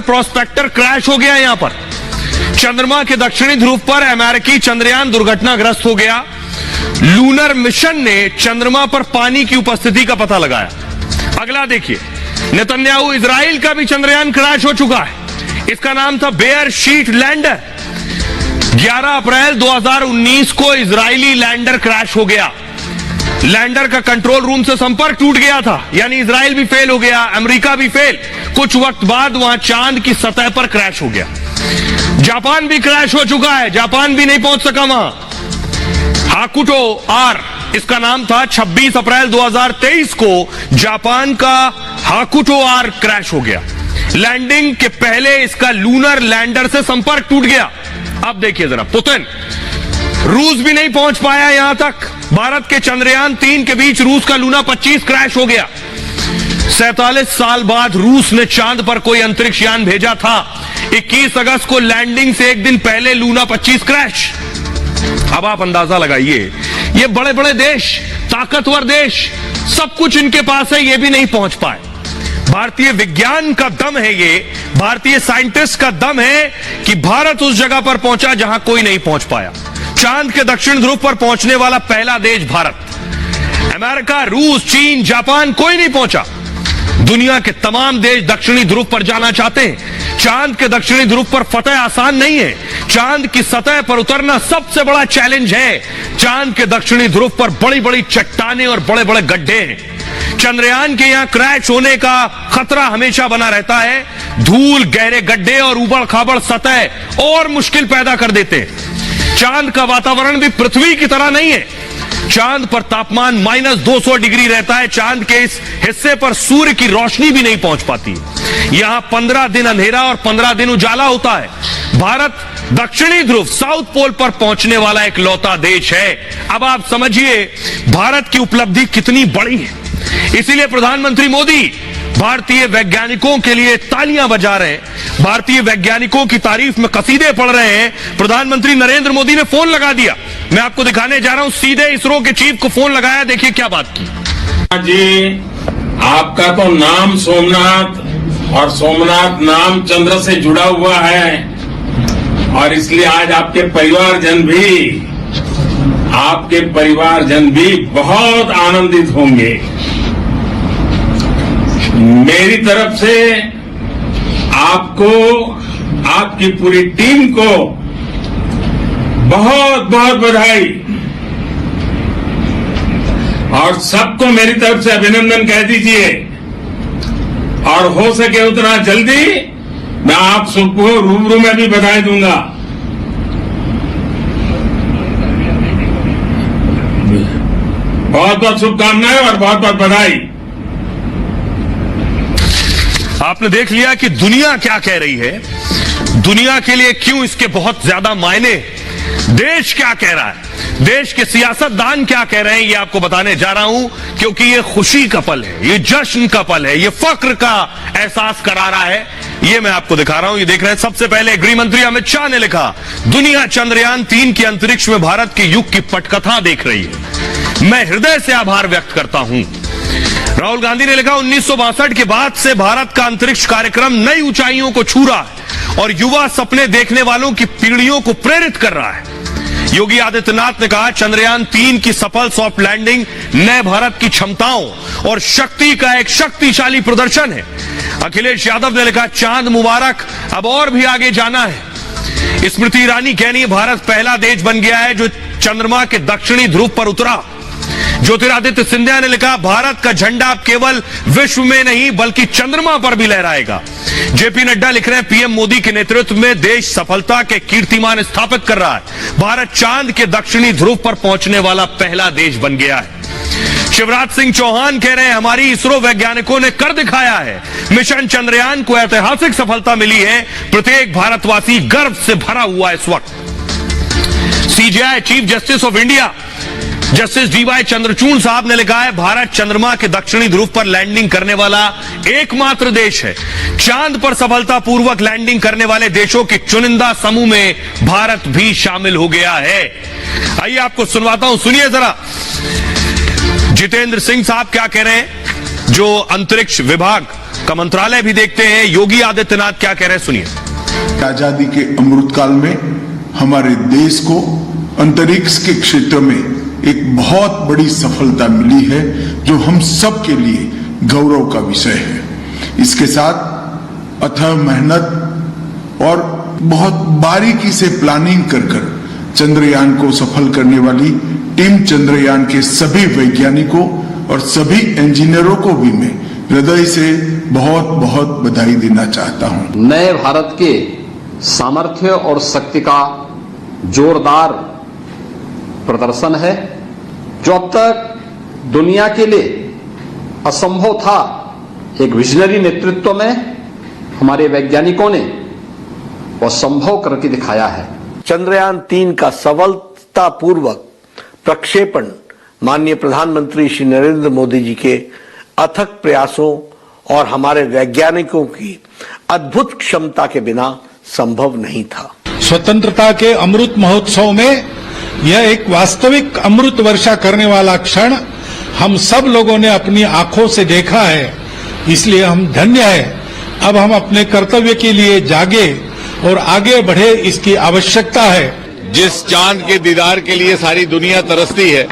Prospector crash हो गया यहां पर। चंद्रमा के दक्षिणी ध्रुव पर अमेरिकी चंद्रयान दुर्घटनाग्रस्त हो गया। लूनर मिशन ने चंद्रमा पर पानी की उपस्थिति का पता लगाया। अगला देखिए, नेतन्याहू इजराइल का भी चंद्रयान क्रैश हो चुका है। इसका नाम था बेयर शीट लैंडर। 11 अप्रैल 2019 को इजरायली लैंडर क्रैश हो गया। लैंडर का कंट्रोल रूम से संपर्क टूट गया था, यानी इजराइल भी फेल हो गया, अमेरिका भी फेल। कुछ वक्त बाद वहां चांद की सतह पर क्रैश हो गया। जापान भी क्रैश हो चुका है, जापान भी नहीं पहुंच सका वहां। हाकुटो आर इसका नाम था। 26 अप्रैल 2023 को जापान का हाकुटो आर क्रैश हो गया। लैंडिंग के पहले इसका लूनर लैंडर से संपर्क टूट गया। अब देखिए जरा, पुतिन, रूस भी नहीं पहुंच पाया यहां तक। भारत के चंद्रयान 3 के बीच रूस का लूना 25 क्रैश हो गया। 47 साल बाद रूस ने चांद पर कोई अंतरिक्ष यान भेजा था। 21 अगस्त को लैंडिंग से एक दिन पहले लूना 25 क्रैश। अब आप अंदाजा लगाइए, ये बड़े बड़े देश, ताकतवर देश, सब कुछ इनके पास है, ये भी नहीं पहुंच पाए। भारतीय विज्ञान का दम है ये, भारतीय साइंटिस्ट का दम है कि भारत उस जगह पर पहुंचा जहां कोई नहीं पहुंच पाया। चांद के दक्षिण ध्रुव पर पहुंचने वाला पहला देश भारत। अमेरिका, रूस, चीन, जापान, कोई नहीं पहुंचा। दुनिया के तमाम देश दक्षिणी ध्रुव पर जाना चाहते हैं। चांद के दक्षिणी ध्रुव पर फतह आसान नहीं है। चांद की सतह पर उतरना सबसे बड़ा चैलेंज है। चांद के दक्षिणी ध्रुव पर बड़ी बड़ी चट्टानें और बड़े बड़े गड्ढे हैं। चंद्रयान के यहां क्रैश होने का खतरा हमेशा बना रहता है। धूल, गहरे गड्ढे और उबड़ खाबड़ सतह और मुश्किल पैदा कर देते हैं। चांद का वातावरण भी पृथ्वी की तरह नहीं है। चांद पर तापमान -200 डिग्री रहता है। चांद के इस हिस्से पर सूर्य की रोशनी भी नहीं पहुंच पाती। यहां 15 दिन अंधेरा और 15 दिन उजाला होता है। भारत दक्षिणी ध्रुव, साउथ पोल पर पहुंचने वाला एक लौता देश है। अब आप समझिए भारत की उपलब्धि कितनी बड़ी है। इसीलिए प्रधानमंत्री मोदी भारतीय वैज्ञानिकों के लिए तालियां बजा रहे हैं, भारतीय वैज्ञानिकों की तारीफ में कसीदे पढ़ रहे हैं। प्रधानमंत्री नरेंद्र मोदी ने फोन लगा दिया। मैं आपको दिखाने जा रहा हूं, सीधे इसरो के चीफ को फोन लगाया, देखिए क्या बात की। जी, आपका तो नाम सोमनाथ और सोमनाथ नाम चंद्र से जुड़ा हुआ है, और इसलिए आज आपके परिवारजन भी बहुत आनंदित होंगे। मेरी तरफ से आपको, आपकी पूरी टीम को बहुत बहुत बधाई, और सबको मेरी तरफ से अभिनंदन कह दीजिए। और हो सके उतना जल्दी मैं आप सबको रूबरू में भी बधाई दूंगा। बहुत बहुत शुभकामनाएं और बहुत बहुत बधाई। आपने देख लिया कि दुनिया क्या कह रही है, दुनिया के लिए क्यों इसके बहुत ज्यादा मायने, देश क्या कह रहा है, देश के सियासतदान क्या कह रहे हैं, ये आपको बताने जा रहा हूं। क्योंकि ये खुशी का पल है, ये जश्न का पल है, ये फक्र का एहसास करा रहा है। ये मैं आपको दिखा रहा हूं, ये देख रहे हैं। सबसे पहले गृह मंत्री अमित शाह ने लिखा, दुनिया चंद्रयान 3 के अंतरिक्ष में भारत के युग की पटकथा देख रही है। मैं हृदय से आभार व्यक्त करता हूं। राहुल गांधी ने लिखा, 1962 के बाद से भारत का अंतरिक्ष कार्यक्रम नई ऊंचाइयों को छू रहा है और युवा सपने देखने वालों की पीढ़ियों को प्रेरित कर रहा है। योगी आदित्यनाथ ने कहा, चंद्रयान 3 की सफल सॉफ्ट लैंडिंग नए भारत की क्षमताओं और शक्ति का एक शक्तिशाली प्रदर्शन है। अखिलेश यादव ने लिखा, चांद मुबारक, अब और भी आगे जाना है। स्मृति ईरानी कह रही है, भारत पहला देश बन गया है जो चंद्रमा के दक्षिणी ध्रुव पर उतरा। ज्योतिरादित्य सिंधिया ने लिखा, भारत का झंडा अब केवल विश्व में नहीं बल्कि चंद्रमा पर भी लहराएगा। जेपी नड्डा लिख रहे हैं, पीएम मोदी के नेतृत्व में देश सफलता के कीर्तिमान स्थापित कर रहा है। भारत चांद के दक्षिणी ध्रुव पर पहुंचने वाला पहला देश बन गया है। शिवराज सिंह चौहान कह रहे हैं, हमारी इसरो वैज्ञानिकों ने कर दिखाया है। मिशन चंद्रयान को ऐतिहासिक सफलता मिली है। प्रत्येक भारतवासी गर्व से भरा हुआ इस वक्त। CJI chief justice of India justice DY Chandrachud साहब ने लिखा है, भारत चंद्रमा के दक्षिणी ध्रुव पर लैंडिंग करने वाला एकमात्र देश है। चांद पर सफलतापूर्वक लैंडिंग करने वाले देशों के चुनिंदा समूह में भारत भी शामिल हो गया है। आइए आपको सुनवाता हूं, सुनिए जरा जितेंद्र सिंह साहब क्या कह रहे हैं, जो अंतरिक्ष विभाग का मंत्रालय भी देखते हैं योगी आदित्यनाथ क्या कह रहे हैं, सुनिए। आजादी के अमृतकाल में हमारे देश को अंतरिक्ष के क्षेत्र में एक बहुत बड़ी सफलता मिली है जो हम सब के लिए गौरव का विषय है। इसके साथ अथक मेहनत और बहुत बारीकी से प्लानिंग कर चंद्रयान को सफल करने वाली टीम चंद्रयान के सभी वैज्ञानिकों और सभी इंजीनियरों को भी मैं हृदय से बहुत बहुत बधाई देना चाहता हूं। नए भारत के सामर्थ्य और शक्ति का जोरदार प्रदर्शन है जो अब तक दुनिया के लिए असंभव था। एक विजनरी नेतृत्व में हमारे वैज्ञानिकों ने वह संभव करके दिखाया है। चंद्रयान 3 का सफलतापूर्वक प्रक्षेपण माननीय प्रधानमंत्री श्री नरेंद्र मोदी जी के अथक प्रयासों और हमारे वैज्ञानिकों की अद्भुत क्षमता के बिना संभव नहीं था। स्वतंत्रता के अमृत महोत्सव में यह एक वास्तविक अमृत वर्षा करने वाला क्षण हम सब लोगों ने अपनी आंखों से देखा है, इसलिए हम धन्य हैं। अब हम अपने कर्तव्य के लिए जागे और आगे बढ़े, इसकी आवश्यकता है। जिस चांद के दीदार के लिए सारी दुनिया तरसती है,